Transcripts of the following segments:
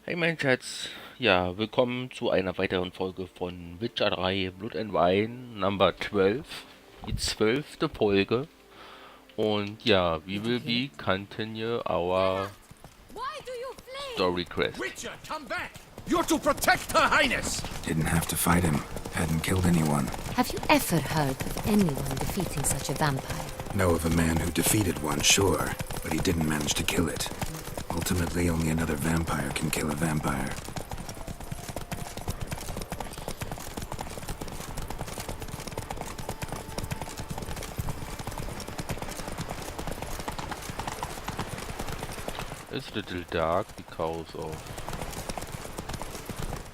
Hey mein Schatz, ja, willkommen zu einer weiteren Folge von Witcher 3 Blood and Wine Number 12, die zwölfte Folge. Und ja, we will be continue our Why do you flee? story quest. Witcher, come back! You're to protect Her Highness! Didn't have to fight him. Hadn't killed anyone. Have you ever heard of anyone defeating such a vampire? Know of a man who defeated one, sure, but he didn't manage to kill it. Ultimately, only another vampire can kill a vampire. It's a little dark because of...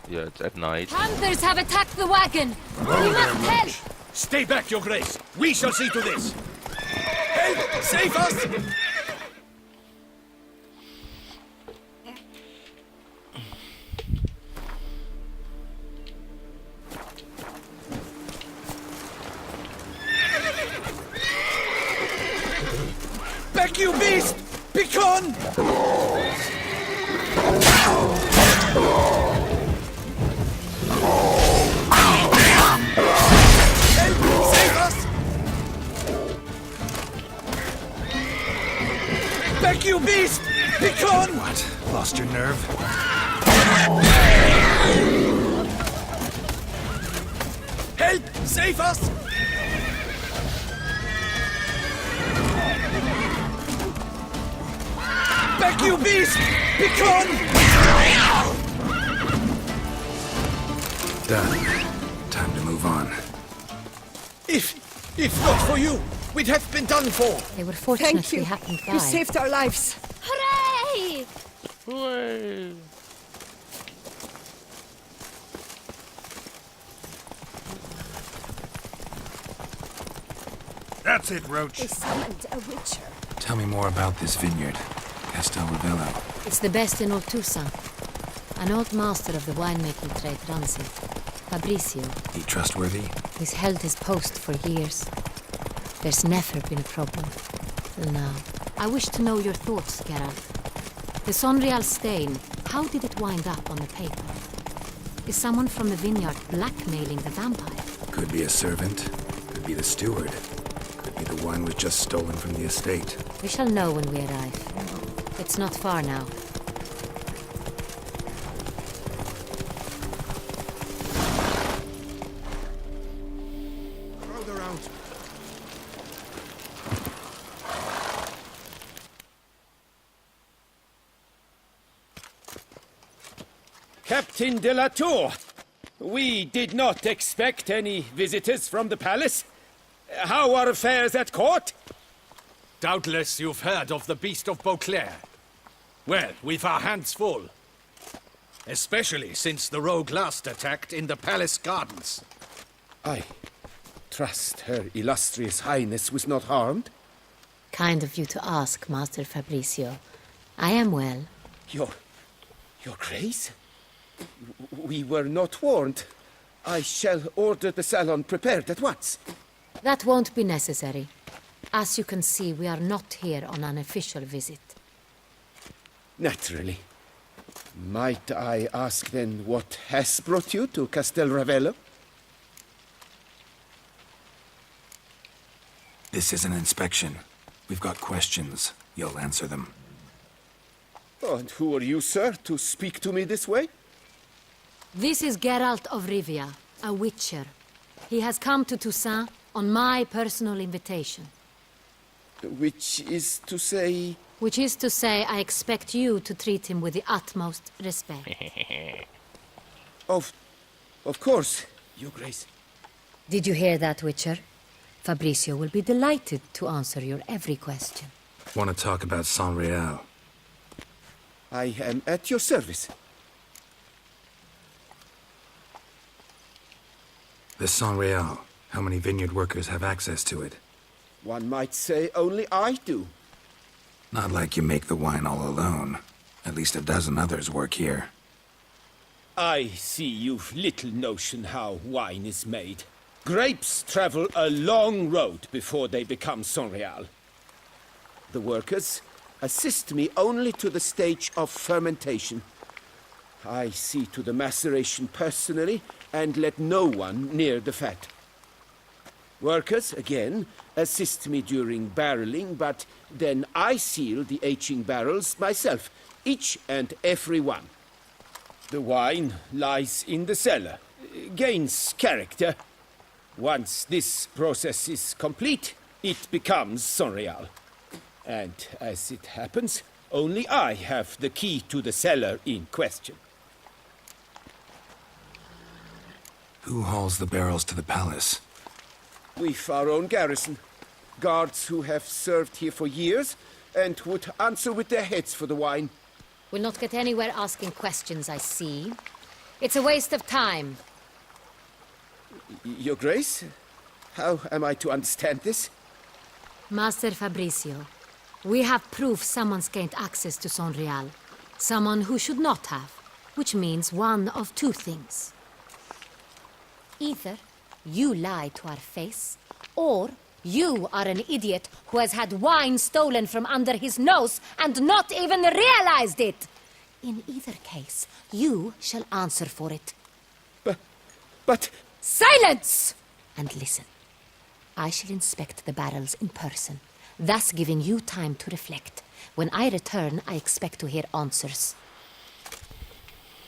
yeah, it's at night. Hunters have attacked the wagon! We must help! Stay back, Your Grace! We shall see to this! Help! Save us! Back, you beast! Begone! Help! Save us! Back, you beast! Begone! What? Lost your nerve? Help! Save us! Back, you beast! Begone! Done. Time to move on. If not for you, we'd have been done for. They were Thank fortunate you. we happened by. You saved our lives. Hooray! Hooray! That's it, Roach. They summoned a witcher. Tell me more about this vineyard. Castel Ravello. It's the best in all Toussaint. An old master of the winemaking trade runs it. Fabricio. He trustworthy? He's held his post for years. There's never been a problem. Till now. I wish to know your thoughts, Geralt. The Sonreal stain, how did it wind up on the paper? Is someone from the vineyard blackmailing the vampire? Could be a servant. Could be the steward. Could be the wine was just stolen from the estate. We shall know when we arrive. It's not far now. Crowd around. Captain de la Tour, we did not expect any visitors from the palace. How are affairs at court? Doubtless you've heard of the Beast of Beauclair. Well, we've our hands full. Especially since the rogue last attacked in the palace gardens. I trust Her Illustrious Highness was not harmed. Kind of you to ask, Master Fabricio. I am well. Your Grace? We were not warned. I shall order the salon prepared at once. That won't be necessary. As you can see, we are not here on an official visit. Naturally. Might I ask then what has brought you to Castel Ravello? This is an inspection. We've got questions. You'll answer them. Oh, and who are you, sir, to speak to me this way? This is Geralt of Rivia, a witcher. He has come to Toussaint on my personal invitation. Which is to say... Which is to say, I expect you to treat him with the utmost respect. Of course, Your Grace. Did you hear that, Witcher? Fabricio will be delighted to answer your every question. Want to talk about Sonreal? I am at your service. The Sonreal. How many vineyard workers have access to it? One might say only I do. Not like you make the wine all alone. At least a dozen others work here. I see you've little notion how wine is made. Grapes travel a long road before they become Sonreal. The workers assist me only to the stage of fermentation. I see to the maceration personally and let no one near the fat. Workers, again, assist me during barreling, but then I seal the aging barrels myself, each and every one. The wine lies in the cellar, gains character. Once this process is complete, it becomes Sonreal. And as it happens, only I have the key to the cellar in question. Who hauls the barrels to the palace? We've our own garrison. Guards who have served here for years and would answer with their heads for the wine. We'll not get anywhere asking questions, I see. It's a waste of time. Your Grace? How am I to understand this? Master Fabricio, we have proof someone's gained access to Sonreal. Someone who should not have, which means one of two things. Either you lie to our face, or you are an idiot who has had wine stolen from under his nose and not even realized it. In either case, you shall answer for it. But... Silence! And listen. I shall inspect the barrels in person, thus giving you time to reflect. When I return, I expect to hear answers.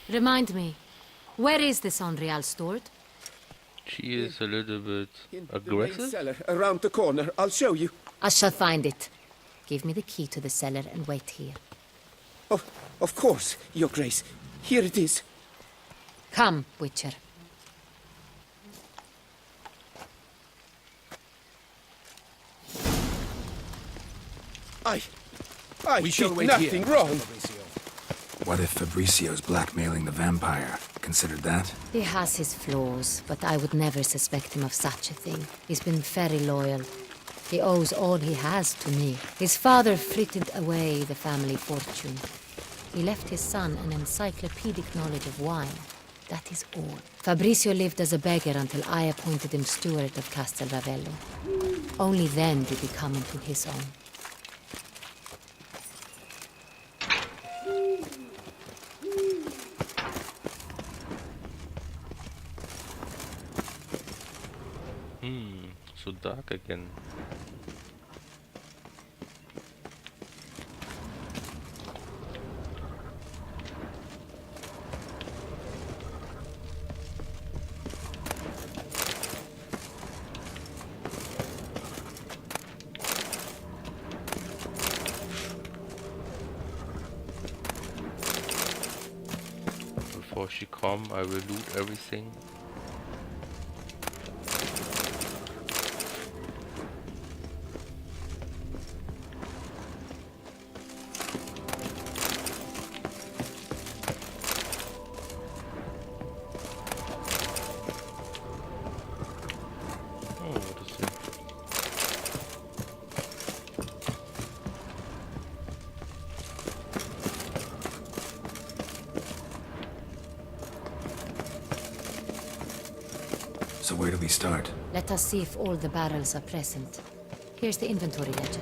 Remind me, where is the Sonreal stored? She is a little bit in the main aggressive. cellar, around the corner. I'll show you. I shall find it. Give me the key to the cellar and wait here. Oh, of course, Your Grace. Here it is. Come, Witcher. I We shall did wait nothing here, wrong. Fabricio. What if Fabricio's blackmailing the vampire? Considered that? He has his flaws, but I would never suspect him of such a thing. He's been very loyal. He owes all he has to me. His father frittered away the family fortune. He left his son an encyclopedic knowledge of wine. That is all. Fabricio lived as a beggar until I appointed him steward of Castel Ravello. Only then did he come into his own. So dark again. Before she come, I will loot everything. Oh, what is it? So where do we start? Let us see if all the barrels are present. Here's the inventory ledger.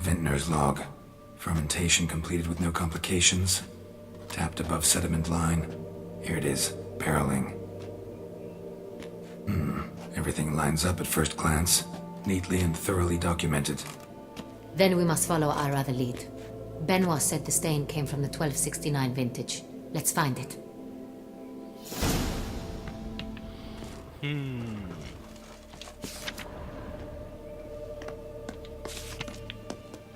Vintner's log. Fermentation completed with no complications. Tapped above sediment line. Here it is. Barreling. Everything lines up at first glance. Neatly and thoroughly documented. Then we must follow our other lead. Benoit said the stain came from the 1269 vintage. Let's find it.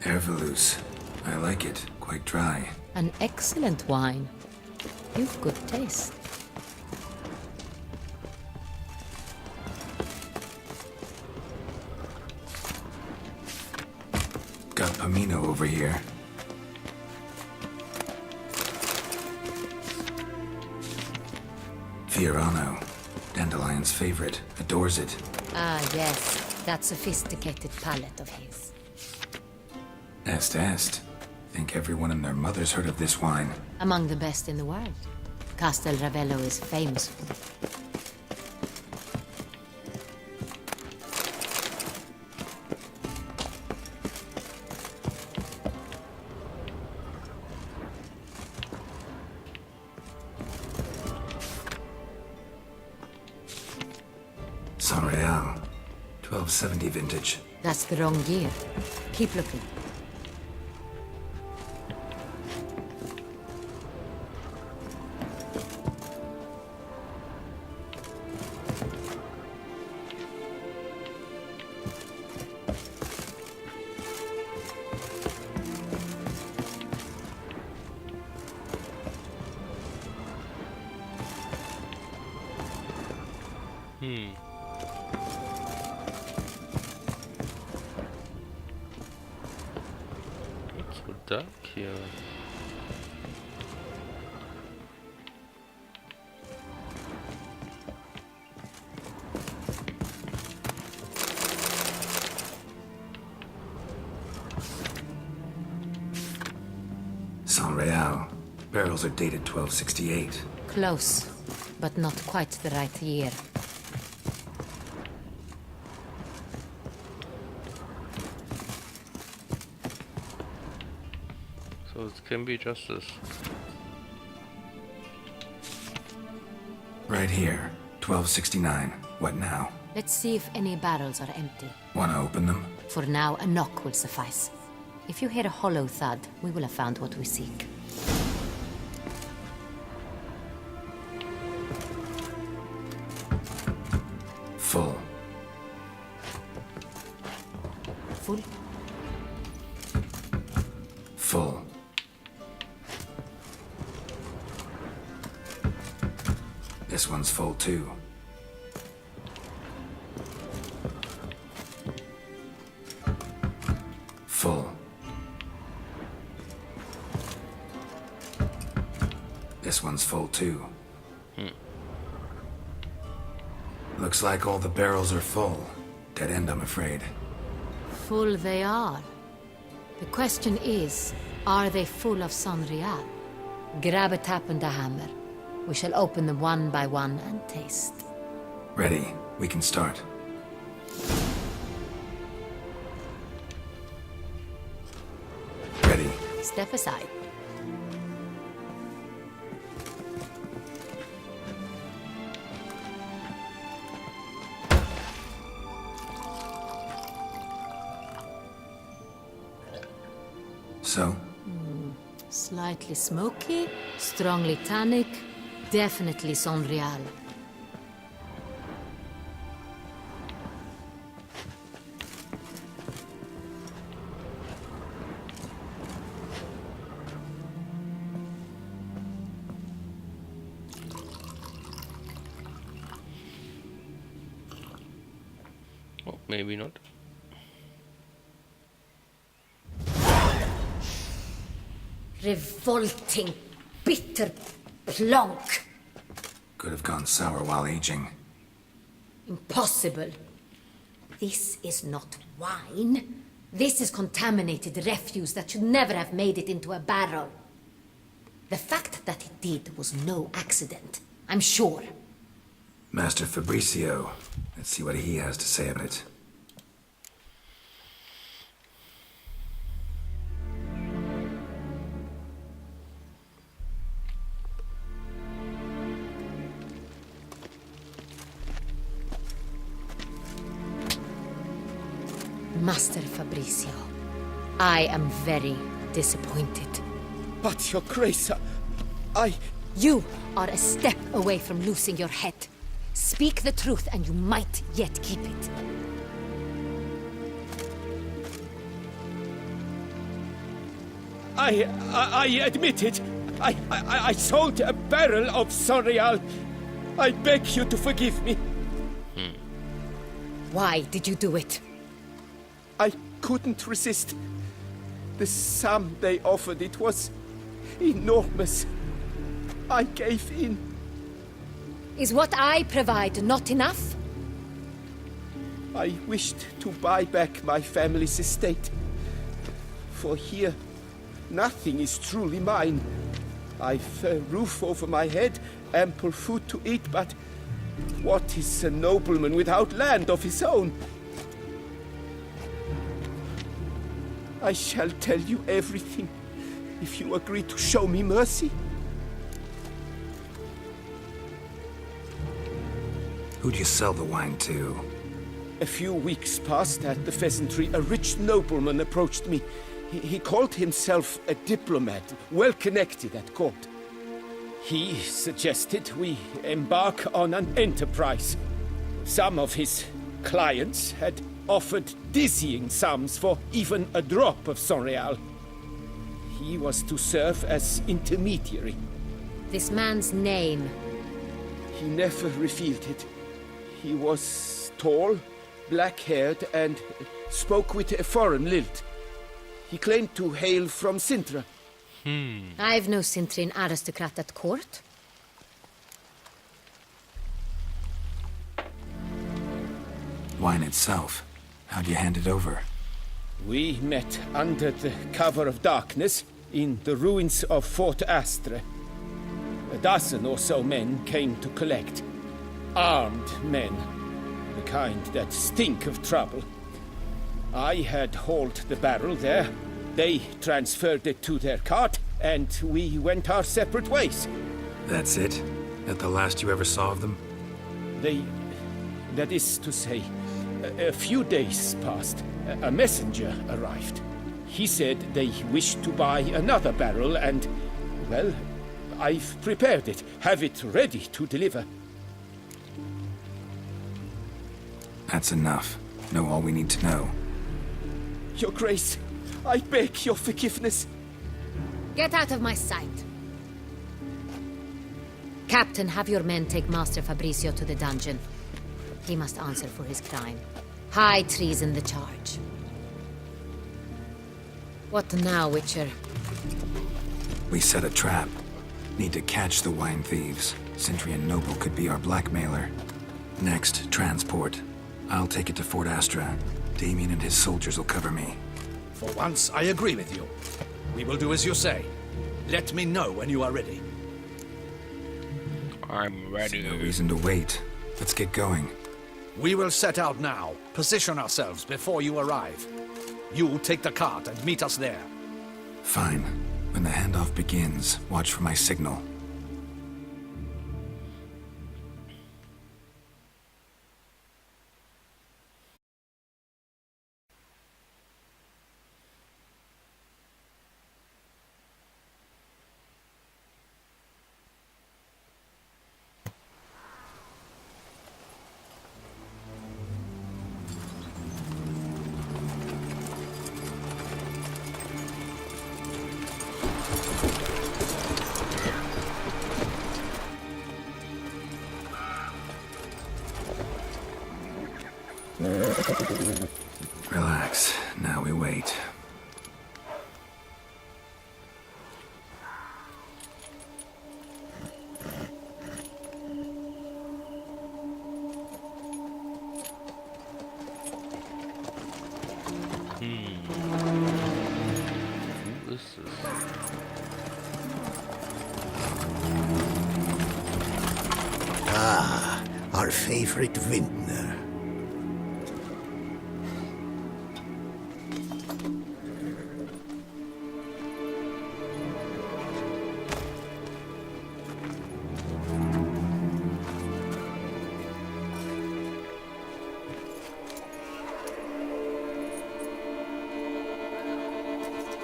Ervelus. I like it. Quite dry. An excellent wine. You've good taste. Got Pomino over here. Fiorano. Dandelion's favorite. Adores it. Ah, yes. That sophisticated palate of his. Est. Think everyone and their mother's heard of this wine. Among the best in the world. Castel Ravello is famous for it. San Real. 1270 vintage. That's the wrong year. Keep looking. It's so dark here. San Real. Barrels are dated 1268. Close, but not quite the right year. So it can be just this. Right here. 1269. What now? Let's see if any barrels are empty. Wanna open them? For now, a knock will suffice. If you hear a hollow thud, we will have found what we seek. Full. Full? Full. This one's full too. Full. This one's full too. Looks like all the barrels are full. Dead end, I'm afraid. Full they are. The question is, are they full of San Real? Grab a tap and a hammer. We shall open them one by one and taste. Ready. We can start. Ready. Step aside. So, Slightly smoky, strongly tannic, definitely San Real. Oh, maybe not. Revolting, bitter plonk. could have gone sour while aging. Impossible. This is not wine. This is contaminated refuse that should never have made it into a barrel. The fact that it did was no accident, I'm sure. Master Fabricio. Let's see what he has to say about it. Master Fabricio, I am very disappointed. But, Your Grace, I... You are a step away from losing your head. Speak the truth and you might yet keep it. I admit it. I sold a barrel of Sonreal. I beg you to forgive me. Why did you do it? I couldn't resist. The sum they offered, it was enormous. I gave in. Is what I provide not enough? I wished to buy back my family's estate. For here, nothing is truly mine. I've a roof over my head, ample food to eat, but what is a nobleman without land of his own? I shall tell you everything, if you agree to show me mercy. Who'd you sell the wine to? A few weeks past at the pheasantry, a rich nobleman approached me. He called himself a diplomat, well connected at court. He suggested we embark on an enterprise. Some of his clients had offered dizzying sums for even a drop of Sonreal. He was to serve as intermediary. This man's name. He never revealed it. He was tall, black-haired, and spoke with a foreign lilt. He claimed to hail from Sintra. I've no Cintrin aristocrat at court. Wine itself. How'd you hand it over? We met under the cover of darkness in the ruins of Fort Astre. A dozen or so men came to collect. Armed men. The kind that stink of trouble. I had hauled the barrel there. They transferred it to their cart, and we went our separate ways. That's it? That the last you ever saw of them? That is to say, a few days passed. A messenger arrived. He said they wished to buy another barrel and, well, I've prepared it, have it ready to deliver. That's enough. Know all we need to know. Your Grace, I beg your forgiveness. Get out of my sight. Captain, have your men take Master Fabrizio to the dungeon. He must answer for his crime. High treason the charge. What now, Witcher? We set a trap. Need to catch the wine thieves. Cintrian Noble could be our blackmailer. Next, transport. I'll take it to Fort Astra. Damien and his soldiers will cover me. For once, I agree with you. We will do as you say. Let me know when you are ready. I'm ready. No reason to wait. Let's get going. We will set out now. Position ourselves before you arrive. You take the cart and meet us there. Fine. When the handoff begins, watch for my signal. Relax. Now we wait. Who is this? Our favorite vintner.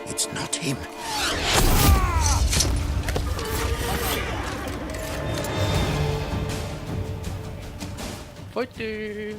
It's not him. Fighting!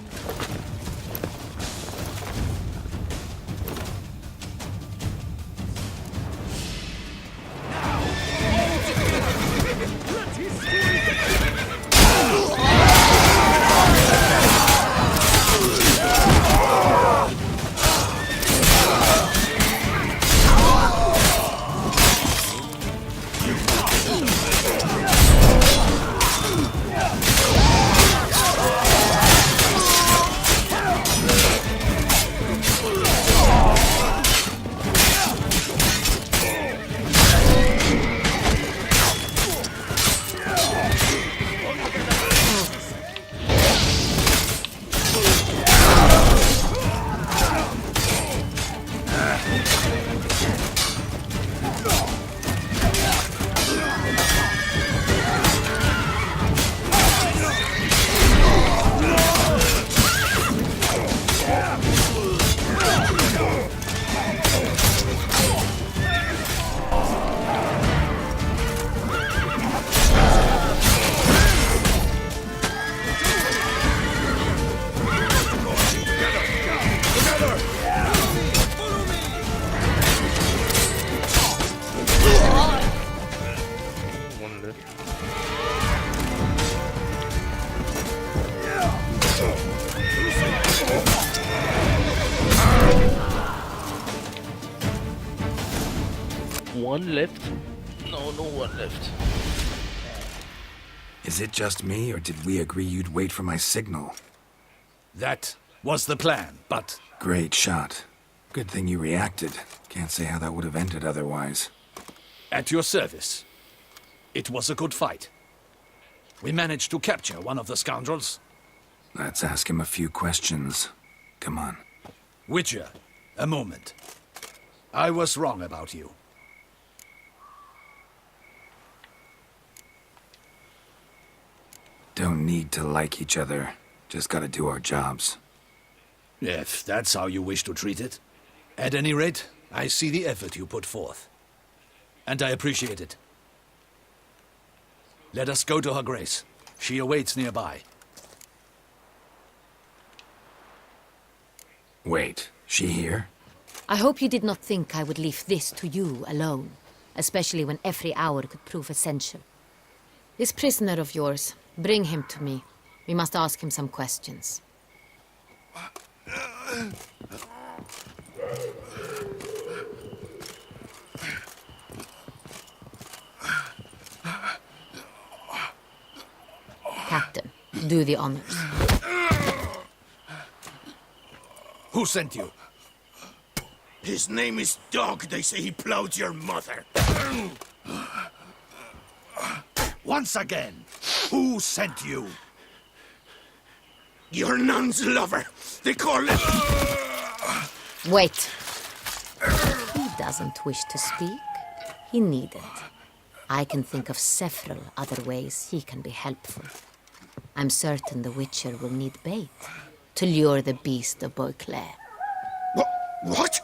One left. One left? No, no one left. Is it just me, or did we agree you'd wait for my signal? That was the plan, but Great shot. Good thing you reacted. Can't say how that would have ended otherwise. at your service. It was a good fight. We managed to capture one of the scoundrels. Let's ask him a few questions. Come on. Witcher, a moment. I was wrong about you. Don't need to like each other. Just gotta do our jobs. If that's how you wish to treat it. At any rate, I see the effort you put forth. And I appreciate it. Let us go to her grace. She awaits nearby. Wait, she here? I hope you did not think I would leave this to you alone, especially when every hour could prove essential. This prisoner of yours, bring him to me. We must ask him some questions. Captain, do the honors. Who sent you? His name is Dog. They say he plowed your mother. Once again, who sent you? Your nun's lover. They call him... Wait. He doesn't wish to speak. He needn't. I can think of several other ways he can be helpful. I'm certain the Witcher will need bait to lure the beast of Beauclair. What?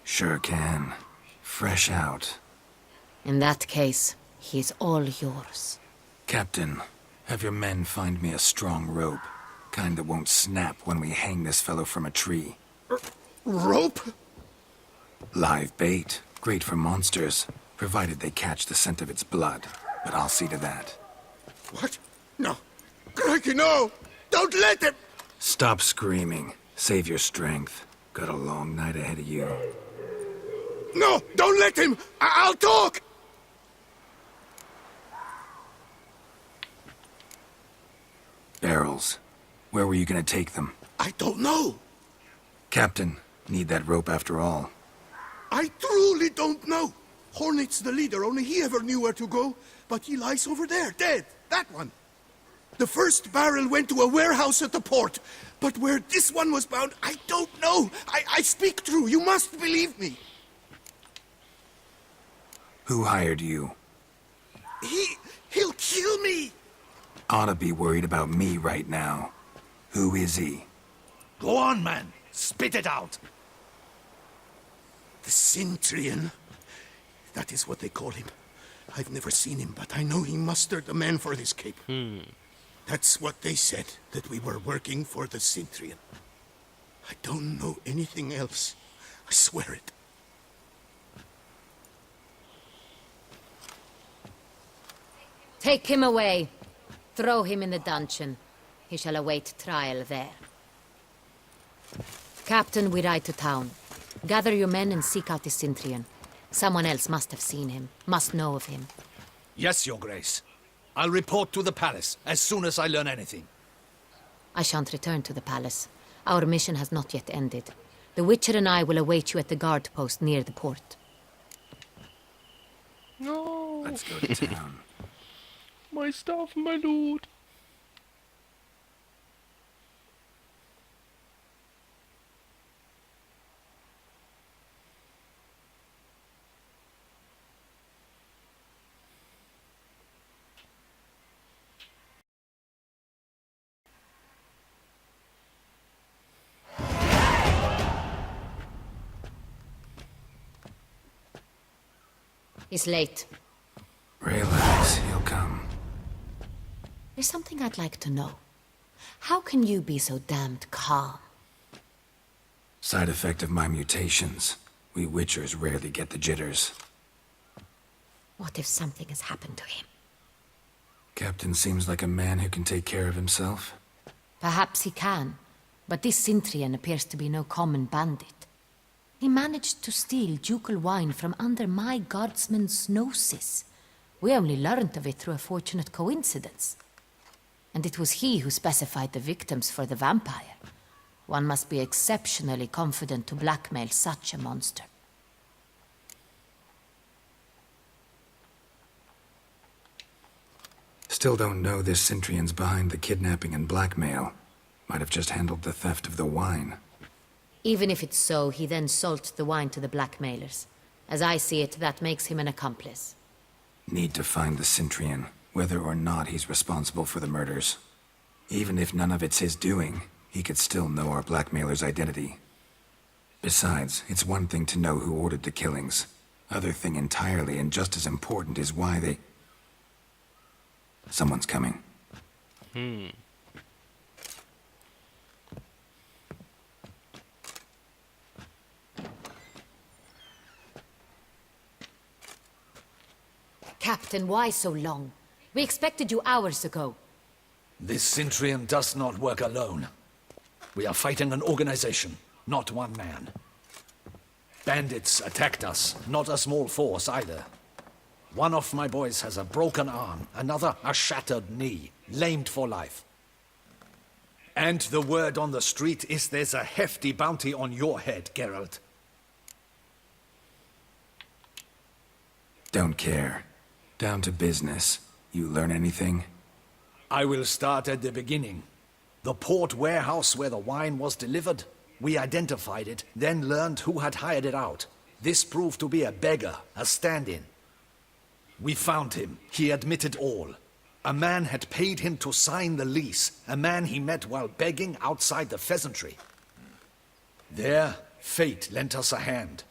Sure can. Fresh out. In that case, he is all yours. Captain, have your men find me a strong rope. Kind that won't snap when we hang this fellow from a tree. Rope? Live bait. Great for monsters, provided they catch the scent of its blood. But I'll see to that. What? No. Crikey, no! Don't let him! Stop screaming. Save your strength. Got a long night ahead of you. No! Don't let him! I'll talk! Barrels. Where were you gonna take them? I don't know. Captain, need that rope after all. I truly don't know. Hornet's the leader, only he ever knew where to go. But he lies over there, dead. That one. The first barrel went to a warehouse at the port. But where this one was bound, I don't know. I speak true. You must believe me. Who hired you? He'll kill me. Oughta be worried about me right now. Who is he? Go on, man. Spit it out. The Cintrian. That is what they call him. I've never seen him, but I know he mustered the men for this cape. That's what they said, that we were working for the Cintrian. I don't know anything else. I swear it. Take him away. Throw him in the dungeon. He shall await trial there. Captain, we ride to town. Gather your men and seek out the Cintrian. Someone else must have seen him, must know of him. Yes, Your Grace. I'll report to the palace as soon as I learn anything. I shan't return to the palace. Our mission has not yet ended. The Witcher and I will await you at the guard post near the port. No, Let's go to town. my stuff, my loot. He's late. Relax, he'll come. There's something I'd like to know. How can you be so damned calm? Side effect of my mutations. We Witchers rarely get the jitters. What if something has happened to him? Captain seems like a man who can take care of himself. Perhaps he can, but this Sintrian appears to be no common bandit. He managed to steal ducal wine from under my guardsman's noses. We only learned of it through a fortunate coincidence. And it was he who specified the victims for the vampire. One must be exceptionally confident to blackmail such a monster. Still don't know this Sintrian's behind the kidnapping and blackmail. Might have just handled the theft of the wine. Even if it's so, he then sold the wine to the blackmailers. As I see it, that makes him an accomplice. Need to find the Sintrian, whether or not he's responsible for the murders. Even if none of it's his doing, he could still know our blackmailer's identity. Besides, it's one thing to know who ordered the killings. Other thing entirely, and just as important, is why they... Someone's coming. Captain, why so long? We expected you hours ago. This Sintrian does not work alone. We are fighting an organization, not one man. Bandits attacked us, not a small force either. One of my boys has a broken arm, another a shattered knee, lamed for life. And the word on the street is there's a hefty bounty on your head, Geralt. Don't care. Down to business. You learn anything? I will start at the beginning. The port warehouse where the wine was delivered. We identified it, then learned who had hired it out. This proved to be a beggar, a stand-in. We found him. He admitted all. A man had paid him to sign the lease, a man he met while begging outside the pheasantry. There, fate lent us a hand.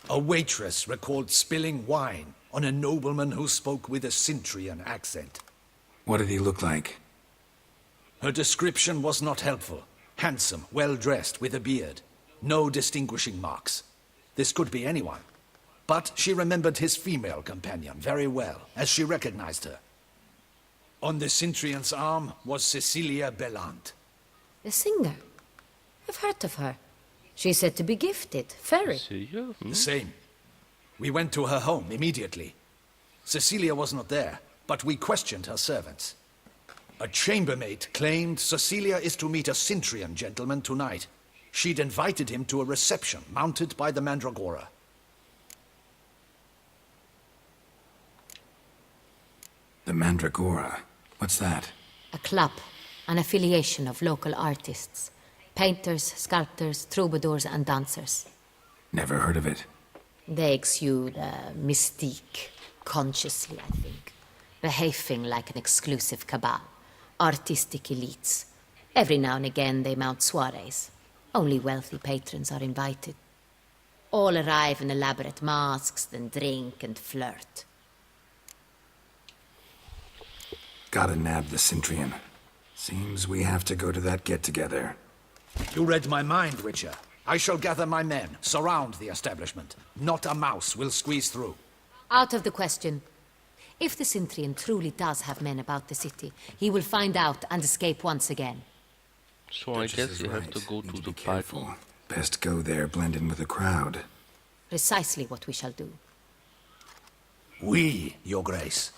A waitress recalled spilling wine on a nobleman who spoke with a Sintrian accent. What did he look like? Her description was not helpful. Handsome, well-dressed, with a beard. No distinguishing marks. This could be anyone. But she remembered his female companion very well, as she recognized her. On the Sintrian's arm was Cecilia Bellant. The singer. I've heard of her. She's said to be gifted, fairy. See ya? The same. We went to her home immediately. Cecilia was not there, but we questioned her servants. A chambermaid claimed Cecilia is to meet a Sintrian gentleman tonight. She'd invited him to a reception mounted by the Mandragora. The Mandragora. What's that? A club, an affiliation of local artists. Painters, sculptors, troubadours and dancers. Never heard of it. They exude mystique, consciously, I think. Behaving like an exclusive cabal. Artistic elites. Every now and again they mount soirees. Only wealthy patrons are invited. All arrive in elaborate masks, then drink and flirt. Gotta nab the Sintrian. Seems we have to go to that get-together. You read my mind, Witcher. I shall gather my men, surround the establishment. Not a mouse will squeeze through. Out of the question. If the Sintrian truly does have men about the city, he will find out and escape once again. So I Duchess guess is you have right. to go Need to be the party. careful. Best go there, blend in with the crowd. Precisely what we shall do. We, Your Grace.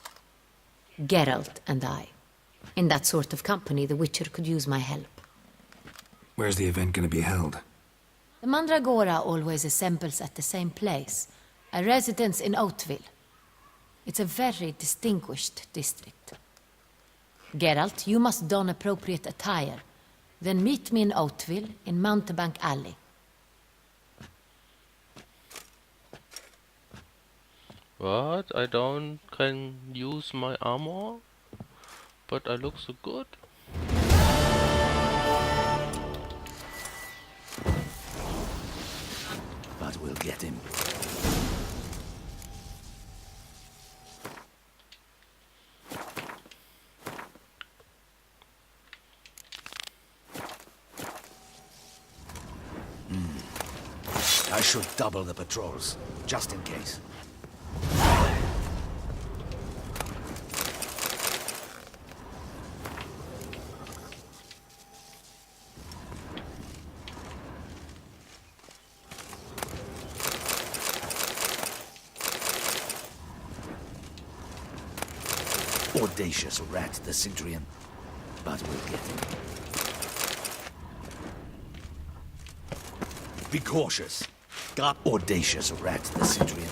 Geralt and I. In that sort of company, the Witcher could use my help. Where's the event gonna be held? The Mandragora always assembles at the same place, a residence in Oatville. It's a very distinguished district. Geralt, you must don appropriate attire. Then meet me in Oatville, in Mountebank Alley. What? I don't can use my armor? But I look so good? But we'll get him. I should double the patrols, just in case. Audacious rat, the Cintrian. But we'll get him. Be cautious. God, audacious rat, the Cintrian.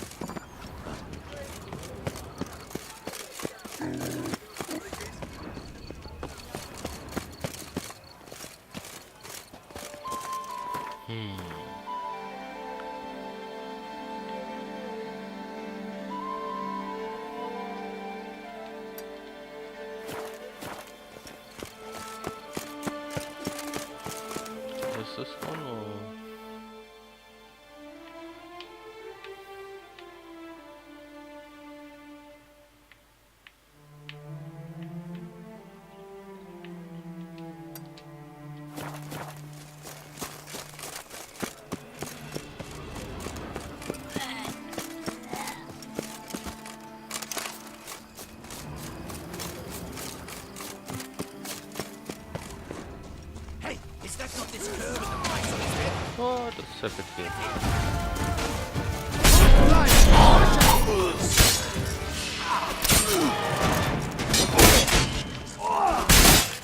Is this one or... Hey, is that not this curve with the price on his head? Oh, das ist ja hier.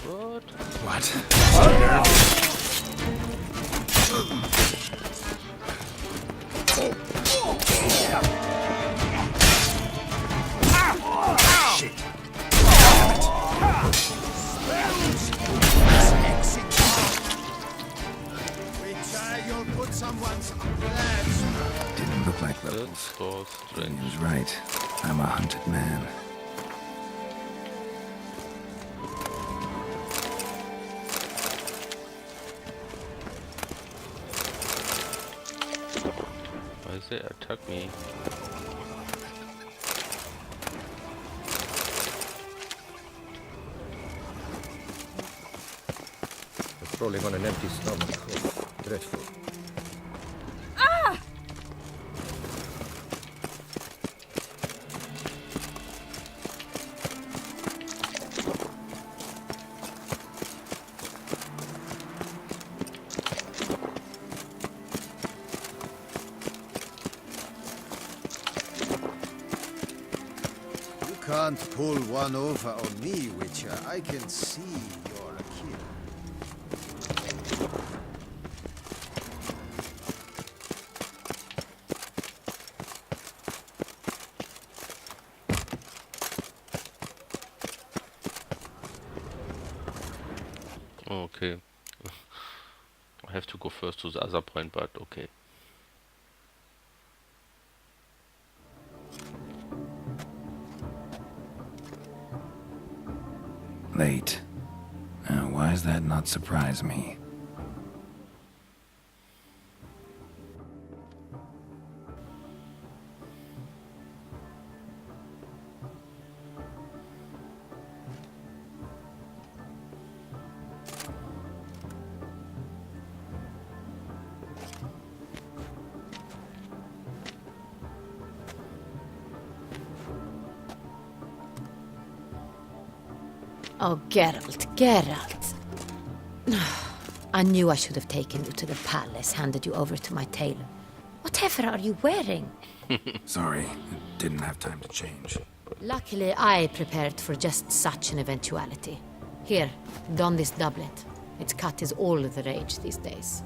What? What? Shit. You'll put someone's lads. Didn't look like That's locals. so He strange. was right. I'm a hunted man. Why they attack me? Patrolling on an empty stomach. Oh, dreadful. You can't pull one over on me, Witcher. I can see you're a killer. Oh, okay. I have to go first to the other point, but okay. Late. Why does that not surprise me? Oh, Geralt, Geralt. I knew I should have taken you to the palace, handed you over to my tailor. Whatever are you wearing? Sorry, didn't have time to change. Luckily, I prepared for just such an eventuality. Here, don this doublet. Its cut is all the rage these days.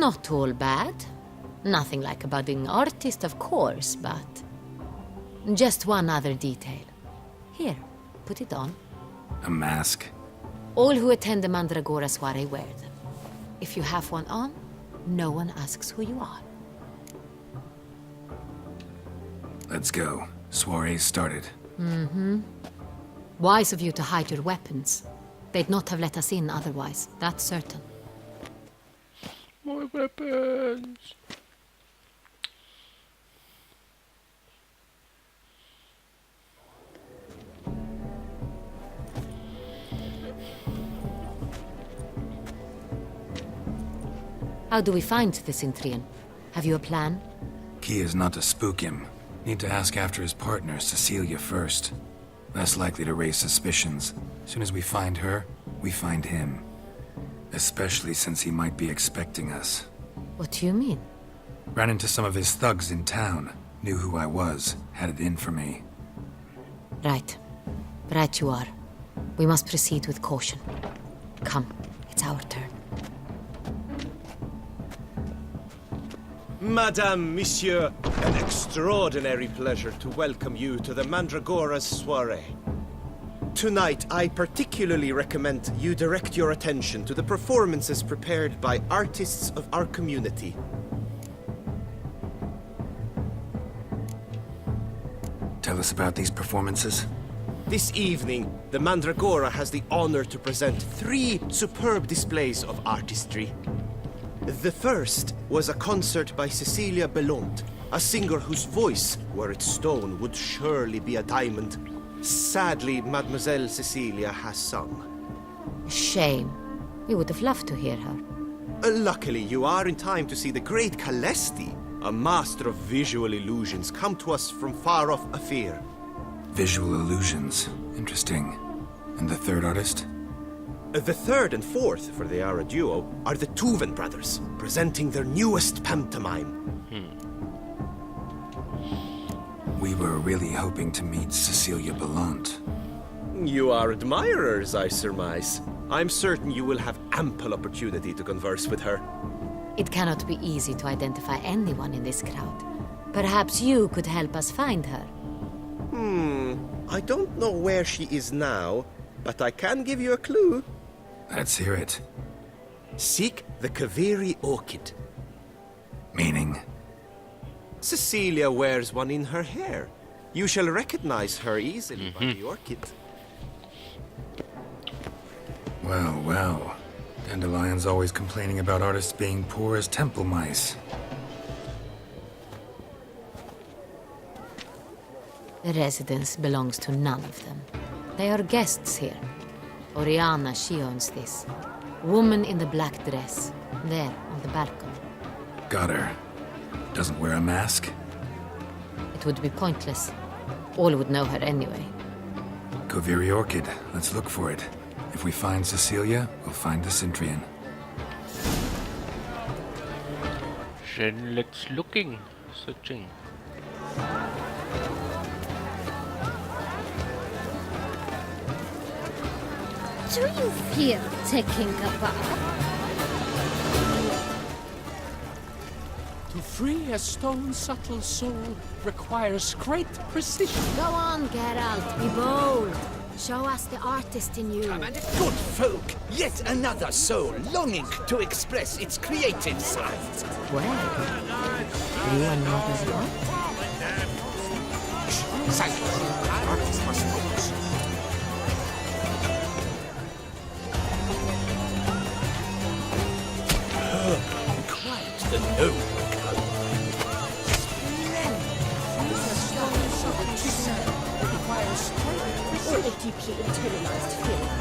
Not all bad. Nothing like a budding artist, of course, but... Just one other detail. Here, put it on. A mask? All who attend the Mandragora soiree wear them. If you have one on, no one asks who you are. Let's go. Soiree's started. Wise of you to hide your weapons. They'd not have let us in otherwise, that's certain. My weapons. How do we find the Cintrian? Have you a plan? Key is not to spook him. Need to ask after his partner, Cecilia, first. Less likely to raise suspicions. Soon as we find her, we find him. Especially since he might be expecting us. What do you mean? Ran into some of his thugs in town. Knew who I was. Had it in for me. Right. Right you are. We must proceed with caution. Come, it's our turn. Madame, Monsieur, an extraordinary pleasure to welcome you to the Mandragora's soiree. Tonight, I particularly recommend you direct your attention to the performances prepared by artists of our community. Tell us about these performances. This evening, the Mandragora has the honor to present 3 superb displays of artistry. The first was a concert by Cecilia Belont, a singer whose voice, were it stone, would surely be a diamond. Sadly, Mademoiselle Cecilia has sung. Shame. We would have loved to hear her. Luckily, you are in time to see the great Calesti, a master of visual illusions, come to us from far off Afir. Visual illusions. Interesting. And the third artist? The third and fourth, for they are a duo, are the Tuven brothers, presenting their newest pantomime. We were really hoping to meet Cecilia Belont. You are admirers, I surmise. I'm certain you will have ample opportunity to converse with her. It cannot be easy to identify anyone in this crowd. Perhaps you could help us find her. I don't know where she is now, but I can give you a clue. Let's hear it. Seek the Kaveri orchid. Meaning? Cecilia wears one in her hair. You shall recognize her easily by the orchid. Well, well. Dandelion's always complaining about artists being poor as temple mice. The residence belongs to none of them. They are guests here. Oriana, she owns this. Woman in the black dress. There, on the balcony. Got her. Doesn't wear a mask? It would be pointless. All would know her anyway. Kaveri Orchid. Let's look for it. If we find Cecilia, we'll find the Cintrian. Then let's searching. Do you feel taking a bath? To free a stone-subtle soul requires great precision. Go on, Geralt. Be bold. Show us the artist in you. Good folk, yet another soul longing to express its creative side. Well, you are not as well. Silence. Artist must focus. Quite the noble color. Or a deeply internalized feeling.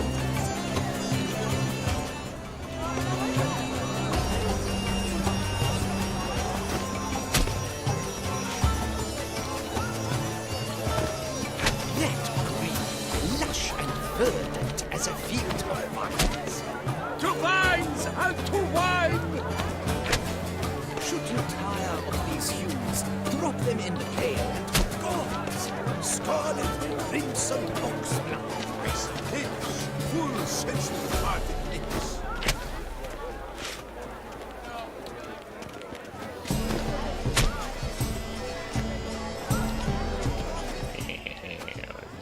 That green, lush and verdant as a field of vines. To vines and to wine! Should you tire of these hues, drop them in the pail and gods, scarlet, crimson, oxblood, rich, full sensual hearted lips.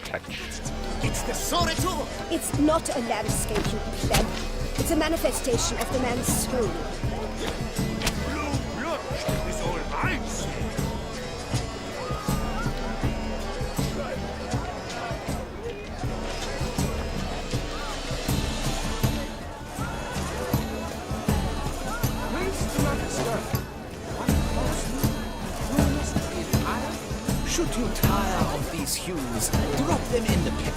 touch. It's the Soreto! It's not a landscape, you pleb. It's a manifestation of the man's soul. Look, it's all ice. Should you tire of these hues, drop them in the pit.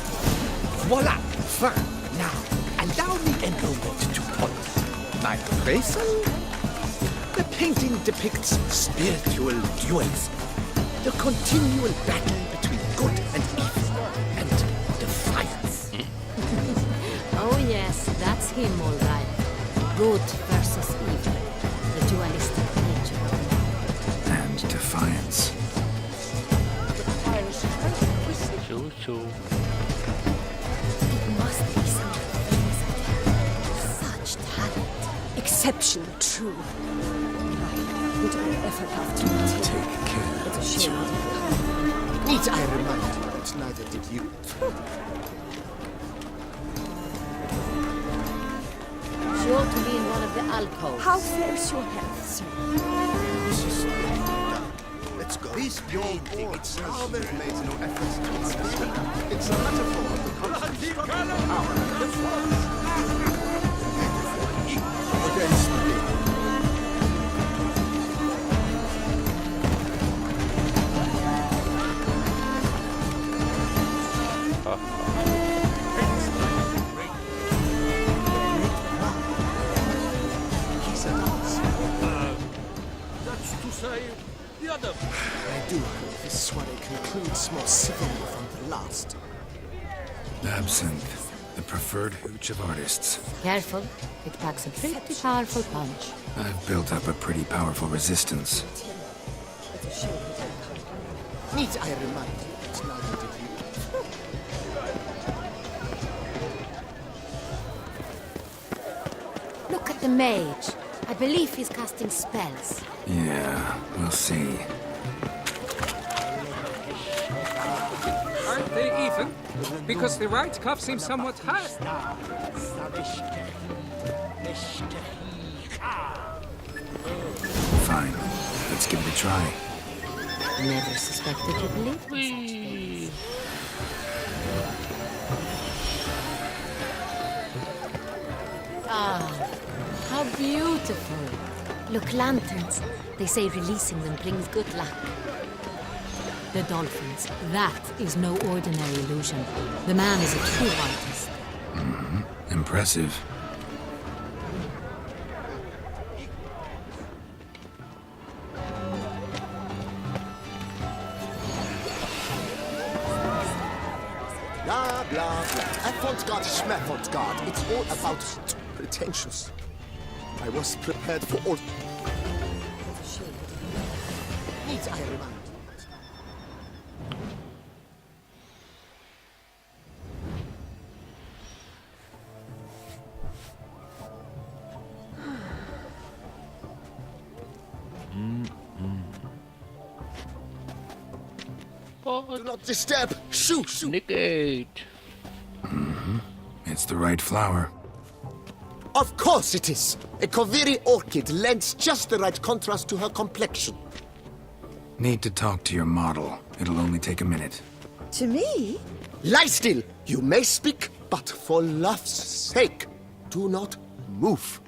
Voila! Fine. Now, allow me a moment to point. My appraisal? The painting depicts spiritual dualism. The continual battle between good and evil, and defiance. Oh yes, that's him all right. Good versus evil. The dualistic nature. And defiance. Choo. It must be something. Such talent. Exceptional, true. Why would I ever have to take care. It's a shame. Need I remind you that neither did you? She ought to be in one of the alcoves. How fares your health, sir? Let's go. This painting, it's how they've made no efforts to explain. It's a metaphor of the concept of power. Against me. That's to say, the other. I do hope this soiree concludes more civilly than the last. Absinthe, the preferred hooch of artists. Careful, it packs a pretty powerful punch. I've built up a pretty powerful resistance. Need I remind you that neither did you? Look at the mage. I believe he's casting spells. Yeah, we'll see. Aren't they even? Because the right cuff seems somewhat high. Fine. Let's give it a try. Never suspected you believed in such things. Ah, how beautiful. Look, lanterns. They say releasing them brings good luck. The dolphins. That is no ordinary illusion. The man is a true artist. Impressive. Blah, blah, blah. Avant-garde, schmavant-garde. It's all about pretentious. I was prepared for all... Needs I remind you? Do not disturb! Shoo! Shoo! Negate. It's the right flower. Of course it is! A Koviri orchid lends just the right contrast to her complexion. Need to talk to your model. It'll only take a minute. To me? Lie still! You may speak, but for love's sake, do not move.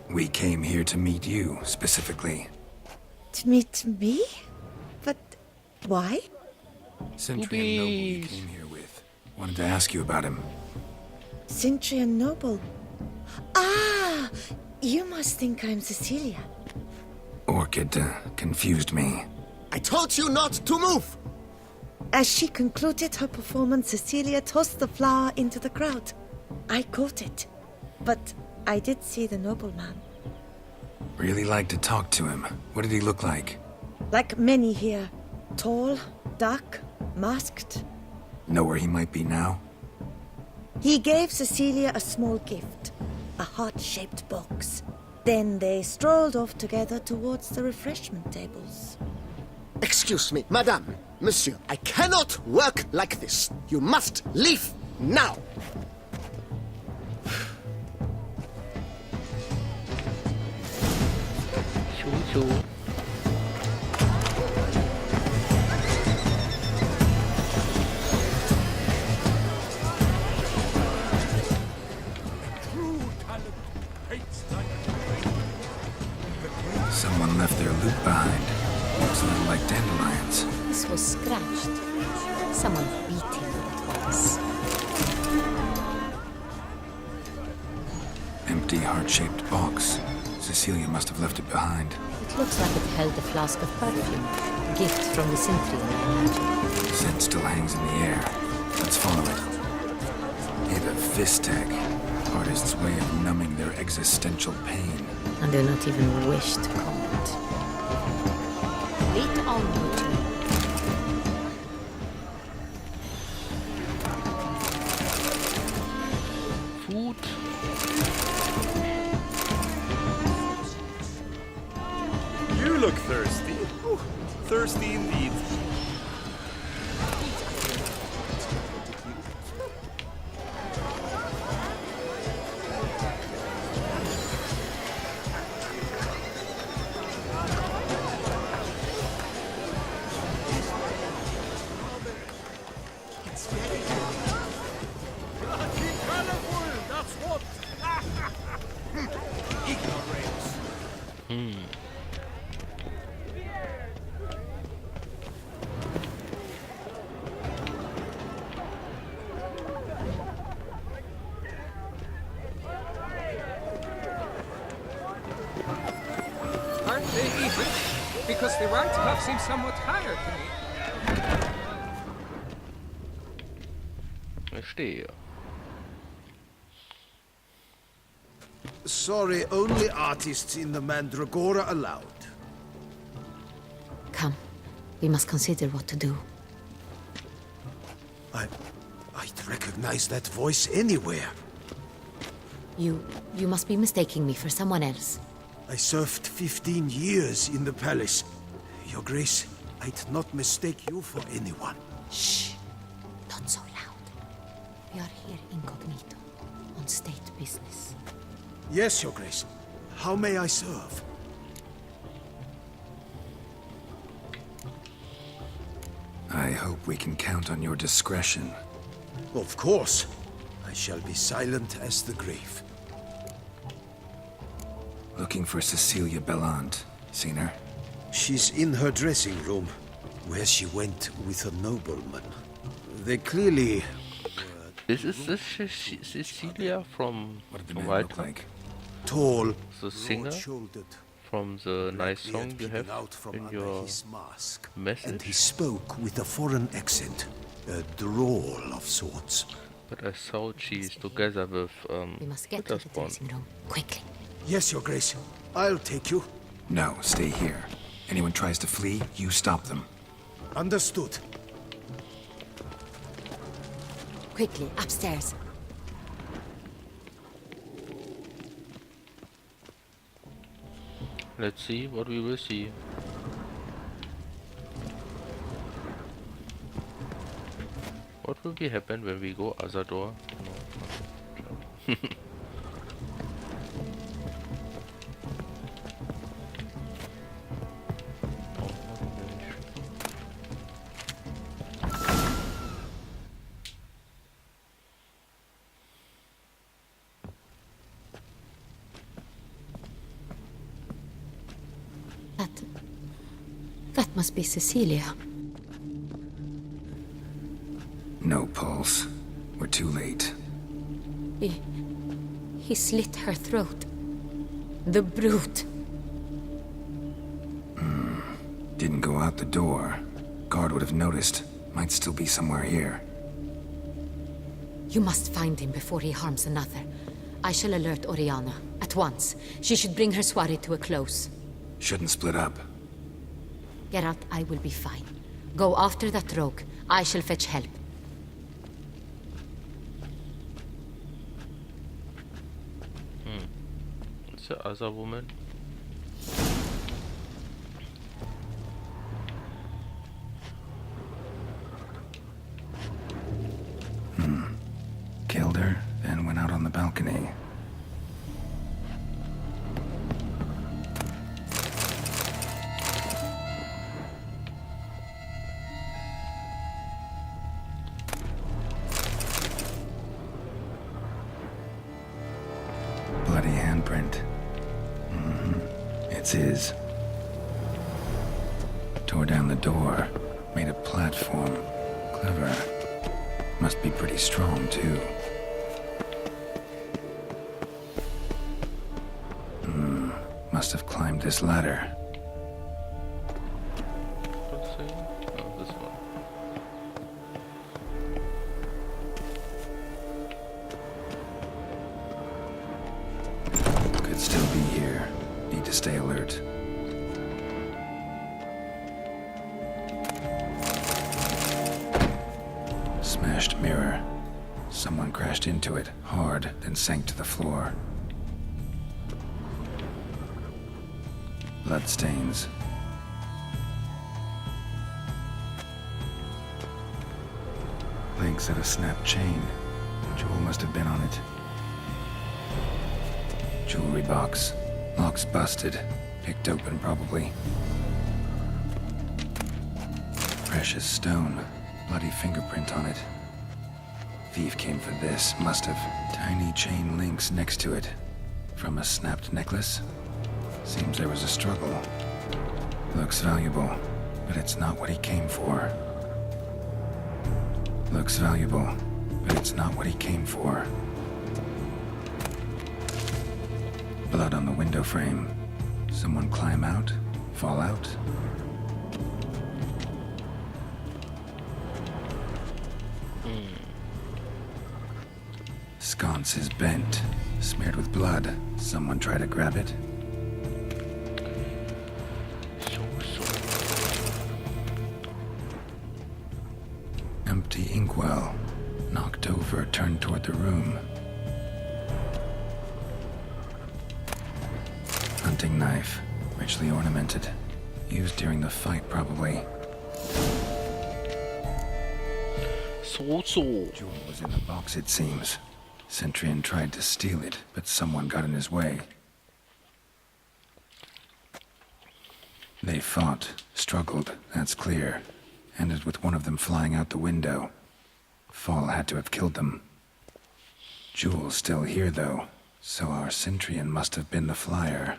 We came here to meet you, specifically. To meet me? But why? Centurion Noble you came here with. Wanted to ask you about him. Centurion Noble. Ah! You must think I'm Cecilia. Orchid confused me. I told you not to move! As she concluded her performance, Cecilia tossed the flower into the crowd. I caught it. But I did see the nobleman. Really like to talk to him. What did he look like? Like many here. Tall, dark, masked. Know where he might be now? He gave Cecilia a small gift. A heart-shaped box. Then they strolled off together towards the refreshment tables. Excuse me, madame, monsieur, I cannot work like this. You must leave now. Choo. Someone left their loot behind. Looks a little like dandelions. This was scratched. Someone beat him with it once. Empty heart-shaped box. Cecilia must have left it behind. It looks like it held a flask of perfume. A gift from the Sintry, I imagine. Scent still hangs in the air. Let's follow it. Hit a Vistec. Artist's way of numbing their existential pain. I do not even wish to comment. Lead on with me. Food. You look thirsty. Ooh, thirsty indeed. Aren't they even? Because the right cuff seems somewhat higher to me. Verstehe. Sorry, only artists in the Mandragora allowed. Come. We must consider what to do. I'd recognize that voice anywhere. You must be mistaking me for someone else. I served 15 years in the palace. Your Grace, I'd not mistake you for anyone. Shh. Not so loud. We are here incognito, on state business. Yes, Your Grace. How may I serve? I hope we can count on your discretion. Of course. I shall be silent as the grave. Looking for Cecilia Bellant. Seen her? She's in her dressing room, where she went with a nobleman. They clearly... This is Cecilia from What did the from man look White Tall, like? the singer broad-shouldered, from the nice song you peeping have out from in under your his mask. message. And he spoke with a foreign accent, a drawl of sorts. But I thought she's together with We must get to the Witherspoon. dressing room, quickly. Yes, Your Grace. I'll take you. No, stay here. Anyone tries to flee, you stop them. Understood. Quickly, upstairs. Let's see what we will see. What will be happen when we go other door? No. That must be Cecilia. No pulse. We're too late. He slit her throat. The brute. Didn't go out the door. Guard would have noticed. Might still be somewhere here. You must find him before he harms another. I shall alert Oriana. At once. She should bring her soiree to a close. Shouldn't split up. Geralt, I will be fine. Go after that rogue. I shall fetch help. It's the other woman. balcony. Bloody handprint. It's his. Tore down the door, made a platform. Clever. Must be pretty strong, too. Must have climbed this ladder. Let's see. Oh, this one. Could still be here. Need to stay alert. Smashed mirror. Someone crashed into it, hard, then sank to the floor. Bloodstains. Links at a snapped chain. Jewel must have been on it. Jewelry box. Lock's busted. Picked open, probably. Precious stone. Bloody fingerprint on it. Thief came for this, must have. Tiny chain links next to it. From a snapped necklace? Seems there was a struggle. Looks valuable, but it's not what he came for. Looks valuable, but it's not what he came for. Blood on the window frame. Someone climb out? Fall out? Sconce is bent, smeared with blood. Someone try to grab it? Empty inkwell. Knocked over, turned toward the room. Hunting knife, richly ornamented. Used during the fight, probably. Jewel was in the box, it seems. Centurion tried to steal it, but someone got in his way. They fought, struggled, that's clear. Ended with one of them flying out the window. Fall had to have killed them. Jewel's still here, though, so our Centurion must have been the flyer.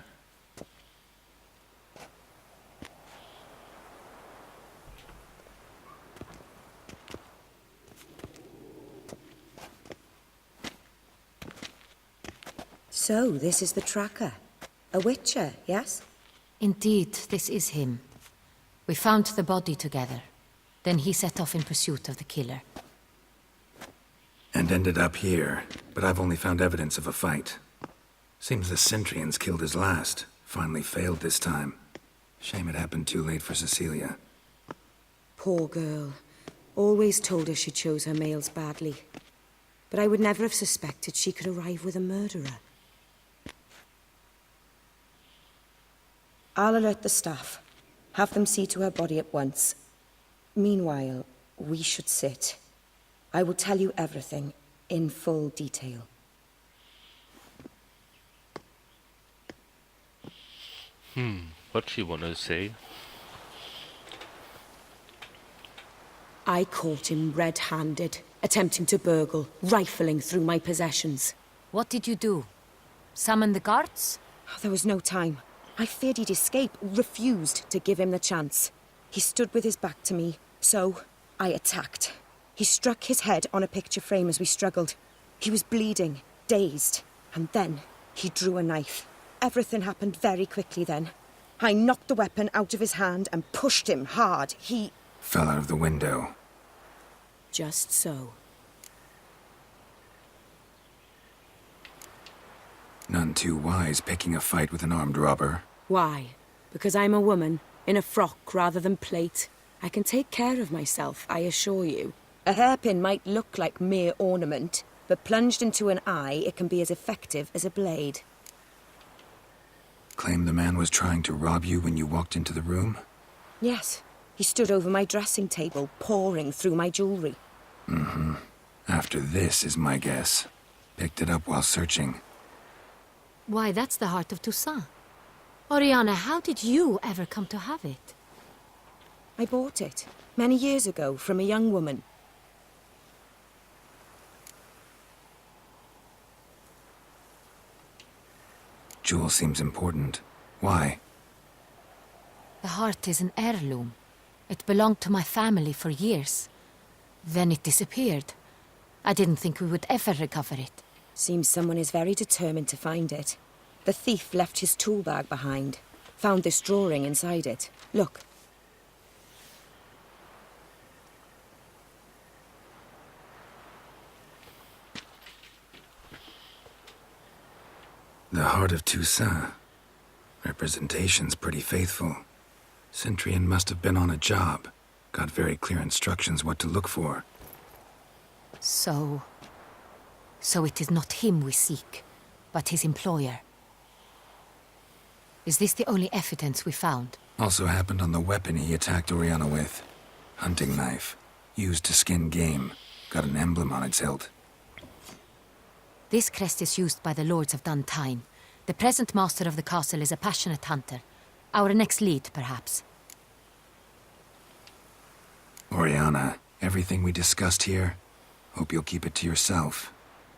So, this is the tracker. A witcher, yes? Indeed, this is him. We found the body together. Then he set off in pursuit of the killer. And ended up here, but I've only found evidence of a fight. Seems the Centurions killed his last. Finally failed this time. Shame it happened too late for Cecilia. Poor girl. Always told her she chose her males badly. But I would never have suspected she could arrive with a murderer. I'll alert the staff. Have them see to her body at once. Meanwhile, we should sit. I will tell you everything, in full detail. What she wanna say? I caught him red-handed, attempting to burgle, rifling through my possessions. What did you do? Summon the guards? There was no time. I feared he'd escape, refused to give him the chance. He stood with his back to me, so I attacked. He struck his head on a picture frame as we struggled. He was bleeding, dazed, and then he drew a knife. Everything happened very quickly then. I knocked the weapon out of his hand and pushed him hard. He fell out of the window. Just so. None too wise picking a fight with an armed robber. Why? Because I'm a woman, in a frock rather than plate. I can take care of myself, I assure you. A hairpin might look like mere ornament, but plunged into an eye, it can be as effective as a blade. Claim the man was trying to rob you when you walked into the room? Yes. He stood over my dressing table, pouring through my jewelry. After this is my guess. Picked it up while searching. Why, that's the heart of Toussaint. Oriana, how did you ever come to have it? I bought it many years ago from a young woman. Jewel seems important. Why? The heart is an heirloom. It belonged to my family for years. Then it disappeared. I didn't think we would ever recover it. Seems someone is very determined to find it. The thief left his tool bag behind. Found this drawing inside it. Look. The Heart of Toussaint. Representation's pretty faithful. Centurion must have been on a job. Got very clear instructions what to look for. So it is not him we seek, but his employer. Is this the only evidence we found? Also happened on the weapon he attacked Oriana with. Hunting knife. Used to skin game. Got an emblem on its hilt. This crest is used by the Lords of Duntine. The present master of the castle is a passionate hunter. Our next lead, perhaps. Oriana, everything we discussed here, hope you'll keep it to yourself.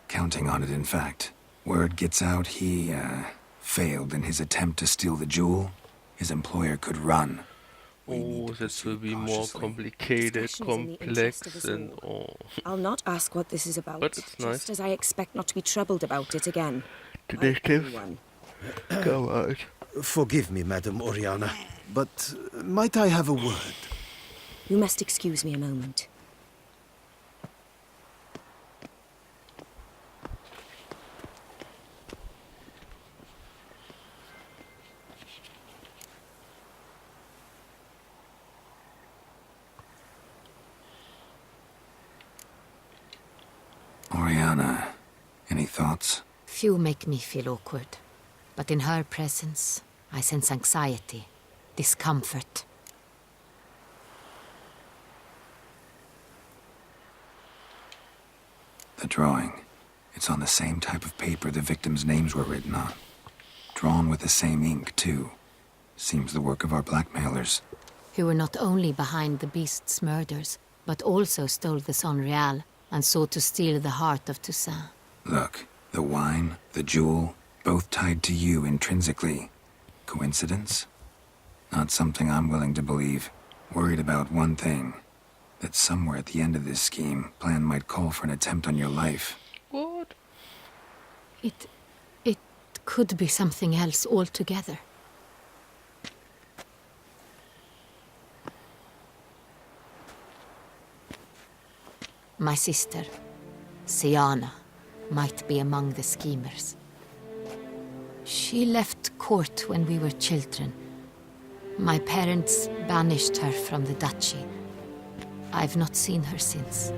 Counting on it, in fact. Word gets out he, failed in his attempt to steal the jewel. His employer could run. Oh, this will be more complicated, complex, and oh. I'll not ask what this is about. But it's nice. Just as I expect not to be troubled about it again. Detective, come out. Forgive me, Madam Oriana, but might I have a word? You must excuse me a moment. Oriana, any thoughts? Few make me feel awkward. But in her presence, I sense anxiety, discomfort. The drawing. It's on the same type of paper the victims' names were written on. Drawn with the same ink, too. Seems the work of our blackmailers. Who were not only behind the beast's murders, but also stole the Sonreal and sought to steal the heart of Toussaint. Look, the wine, the jewel, both tied to you intrinsically. Coincidence? Not something I'm willing to believe. Worried about one thing. That somewhere at the end of this scheme, plan might call for an attempt on your life. What? It could be something else altogether. My sister, Siana, might be among the schemers. She left court when we were children. My parents banished her from the duchy. I've not seen her since.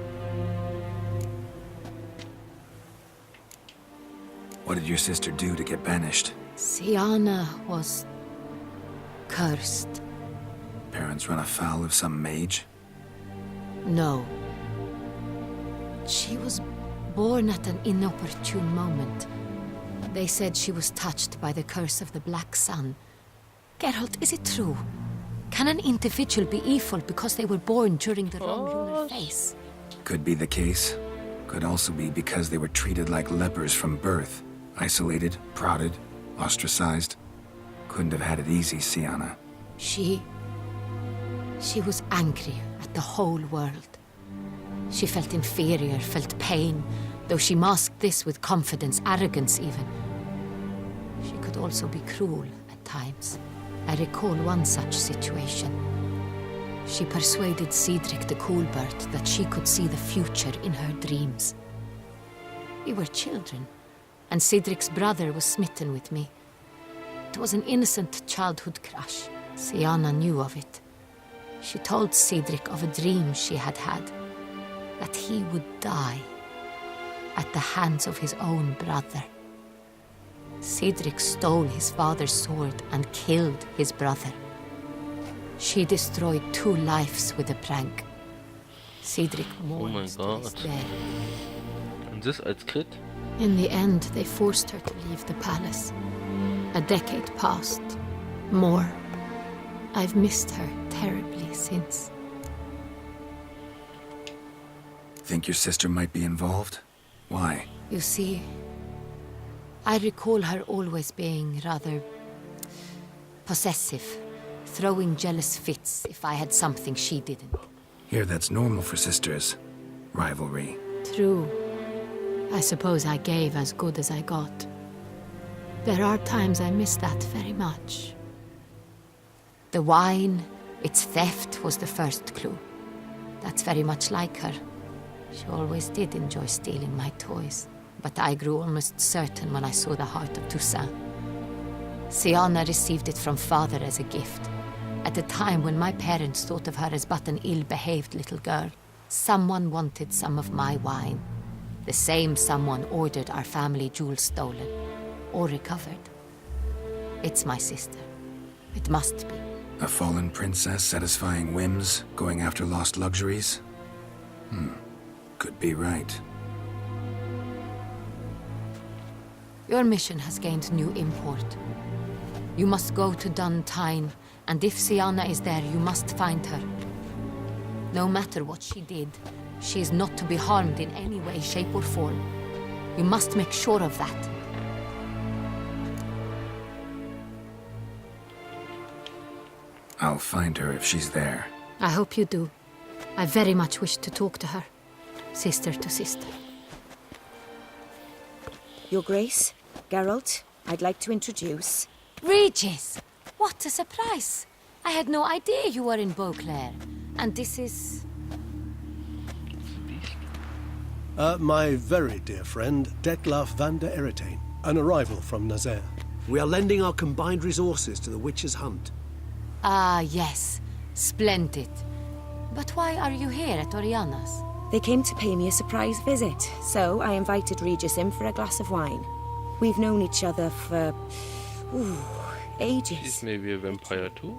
What did your sister do to get banished? Siana was cursed. Parents run afoul of some mage? No. She was born at an inopportune moment. They said she was touched by the curse of the Black Sun. Geralt, is it true? Can an individual be evil because they were born during the wrong lunar phase? Could be the case. Could also be because they were treated like lepers from birth. Isolated, prodded, ostracized. Couldn't have had it easy, Siana. She was angry at the whole world. She felt inferior, felt pain, though she masked this with confidence, arrogance even. She could also be cruel at times. I recall one such situation. She persuaded Cedric the Coolbird that she could see the future in her dreams. We were children, and Cedric's brother was smitten with me. It was an innocent childhood crush. Siana knew of it. She told Cedric of a dream she had had, that he would die at the hands of his own brother. Cedric stole his father's sword and killed his brother. She destroyed 2 lives with a prank. Cedric mourns to this day. Und das als Crit? In the end, they forced her to leave the palace. A decade passed. More. I've missed her terribly since. Think your sister might be involved? Why? You see, I recall her always being rather possessive, throwing jealous fits if I had something she didn't. Here, that's normal for sisters. Rivalry. True. I suppose I gave as good as I got. There are times I miss that very much. The wine, its theft, was the first clue. That's very much like her. She always did enjoy stealing my toys, but I grew almost certain when I saw the heart of Toussaint. Syanna received it from father as a gift, at a time when my parents thought of her as but an ill-behaved little girl. Someone wanted some of my wine. The same someone ordered our family jewels stolen, or recovered. It's my sister. It must be. A fallen princess satisfying whims, going after lost luxuries? Could be right. Your mission has gained new import. You must go to Dun Tyne, and if Syanna is there, you must find her. No matter what she did, she is not to be harmed in any way, shape, or form. You must make sure of that. I'll find her if she's there. I hope you do. I very much wish to talk to her. Sister to sister. Your Grace, Geralt, I'd like to introduce... Regis! What a surprise! I had no idea you were in Beauclair. And this is... My very dear friend, Detlaf van der Eretain, an arrival from Nazaire. We are lending our combined resources to the Witch's Hunt. Ah, yes. Splendid. But why are you here at Oriana's? They came to pay me a surprise visit, so I invited Regis in for a glass of wine. We've known each other for... ages. She's maybe a vampire too?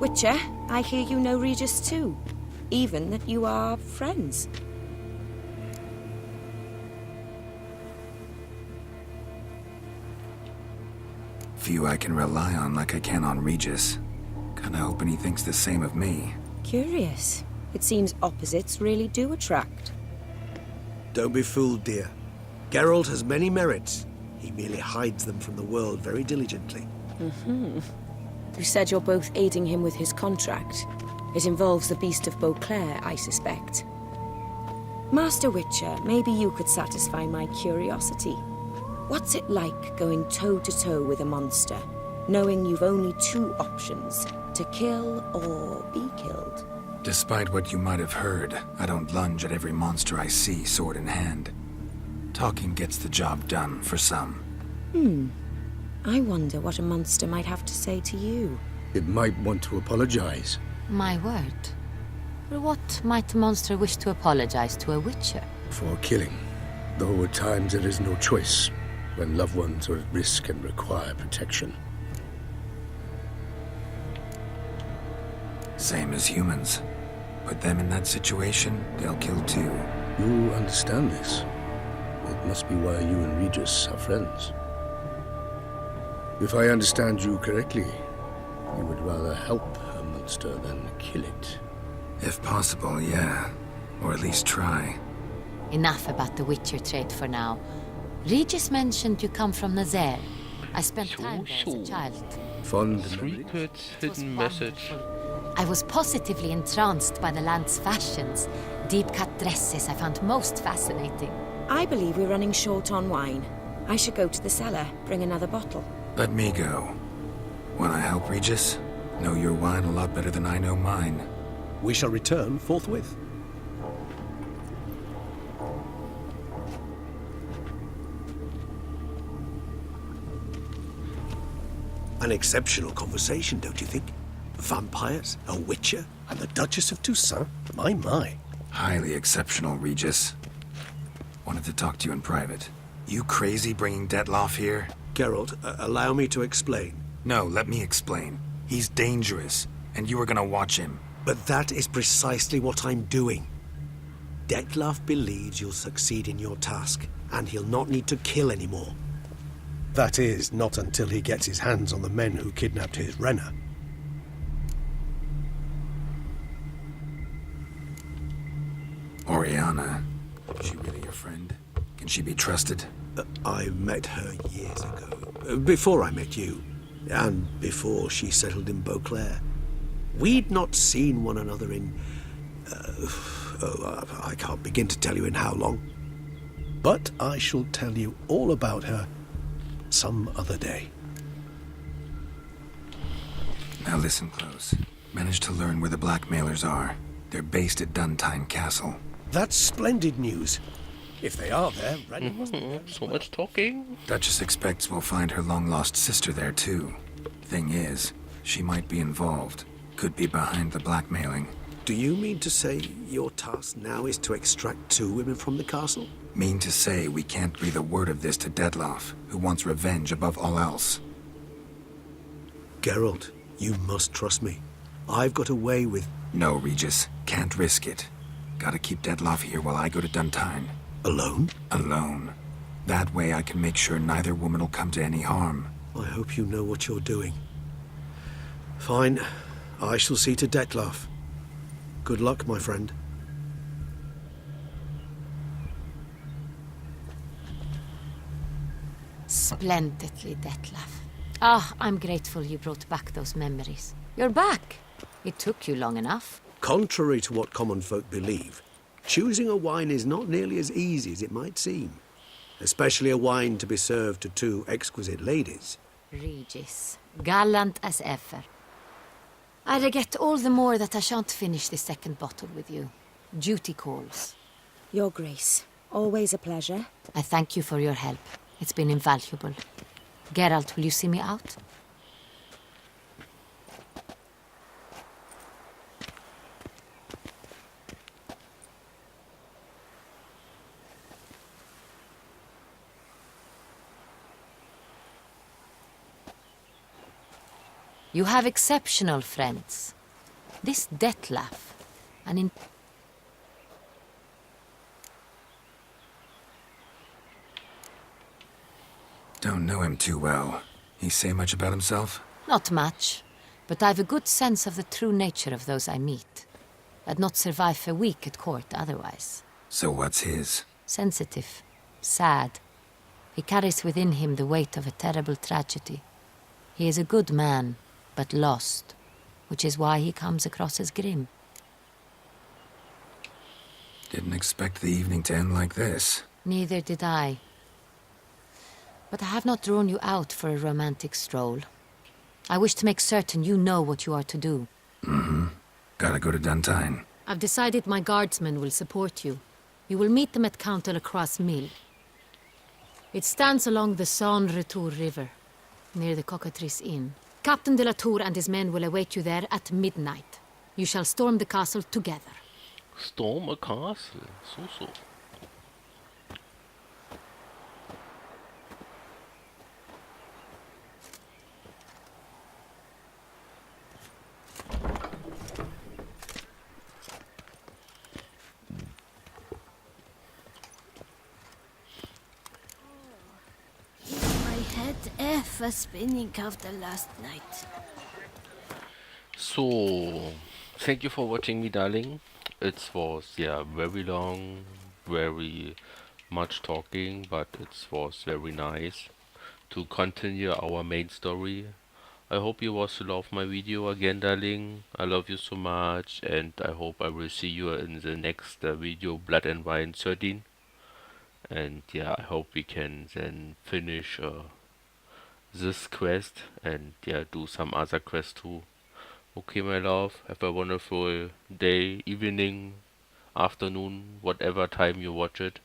Witcher, I hear you know Regis too. Even that you are friends. Few I can rely on like I can on Regis. Kinda hoping he thinks the same of me. Curious. It seems opposites really do attract. Don't be fooled, dear. Geralt has many merits. He merely hides them from the world very diligently. You said you're both aiding him with his contract. It involves the Beast of Beauclair, I suspect. Master Witcher, maybe you could satisfy my curiosity. What's it like going toe-to-toe with a monster, knowing you've only two options, to kill or be killed? Despite what you might have heard, I don't lunge at every monster I see sword in hand. Talking gets the job done for some. I wonder what a monster might have to say to you. It might want to apologize. My word. For what might a monster wish to apologize to a witcher? For killing. Though at times there is no choice, when loved ones are at risk and require protection. Same as humans. Put them in that situation, they'll kill too. You understand this. It must be why you and Regis are friends. If I understand you correctly, you would rather help a monster than kill it. If possible, yeah. Or at least try. Enough about the witcher trade for now. Regis mentioned you come from Nazaire. I spent time there as a child. Fond Secret hidden message. I was positively entranced by the land's fashions. Deep-cut dresses I found most fascinating. I believe we're running short on wine. I should go to the cellar, bring another bottle. Let me go. Wanna help, Regis? Know your wine a lot better than I know mine. We shall return forthwith. An exceptional conversation, don't you think? Vampires, a witcher, And the Duchess of Toussaint? My. Highly exceptional, Regis. Wanted to talk to you in private. You crazy bringing Detlaf here? Geralt, allow me to explain. No, let me explain. He's dangerous, and you are gonna watch him. But that is precisely what I'm doing. Dettlaff believes you'll succeed in your task, and he'll not need to kill anymore. That is, not until he gets his hands on the men who kidnapped his Renner. Oriana, is she really your friend? Can she be trusted? I met her years ago, before I met you, and before she settled in Beauclair. We'd not seen one another in... I can't begin to tell you in how long. But I shall tell you all about her some other day. Now listen close. Managed to learn where the blackmailers are. They're based at Duntine Castle. That's splendid news. If they are there, Renner must be there. So much talking. Duchess expects we'll find her long-lost sister there, too. Thing is, she might be involved. Could be behind the blackmailing. Do you mean to say your task now is to extract 2 women from the castle? Mean to say we can't breathe a word of this to Dettlaff, who wants revenge above all else. Geralt, you must trust me. I've got a way with... No, Regis. Can't risk it. Gotta keep Dettlaff here while I go to Duntine. Alone? Alone. That way I can make sure neither woman will come to any harm. I hope you know what you're doing. Fine. I shall see to Dettlaff. Good luck, my friend. Splendidly, Dettlaff. Ah, I'm grateful you brought back those memories. You're back. It took you long enough. Contrary to what common folk believe, choosing a wine is not nearly as easy as it might seem. Especially a wine to be served to 2 exquisite ladies. Regis, gallant as ever. I regret all the more that I shan't finish the second bottle with you. Duty calls. Your Grace, always a pleasure. I thank you for your help. It's been invaluable. Geralt, will you see me out? You have exceptional friends. This Dettlaff, Don't know him too well. He say much about himself? Not much, but I've a good sense of the true nature of those I meet. I'd not survive a week at court otherwise. So what's his? Sensitive, sad. He carries within him the weight of a terrible tragedy. He is a good man, but lost, which is why he comes across as grim. Didn't expect the evening to end like this. Neither did I. But I have not drawn you out for a romantic stroll. I wish to make certain you know what you are to do. Mm-hmm. Gotta go to Duntine. I've decided my guardsmen will support you. You will meet them at Count de la Croix's mill. It stands along the Saône-Retour River, near the Cockatrice Inn. Captain de la Tour and his men will await you there at midnight. You shall storm the castle together. Storm a castle? So. For spinning after last night. So, thank you for watching me, darling. It was, very long, very much talking, but it was very nice to continue our main story. I hope you was to love my video again, darling. I love you so much, and I hope I will see you in the next video, Blood and Wine 13. And I hope we can then finish this quest and do some other quests too. Okay, my love, have a wonderful day, evening, afternoon, whatever time you watch it.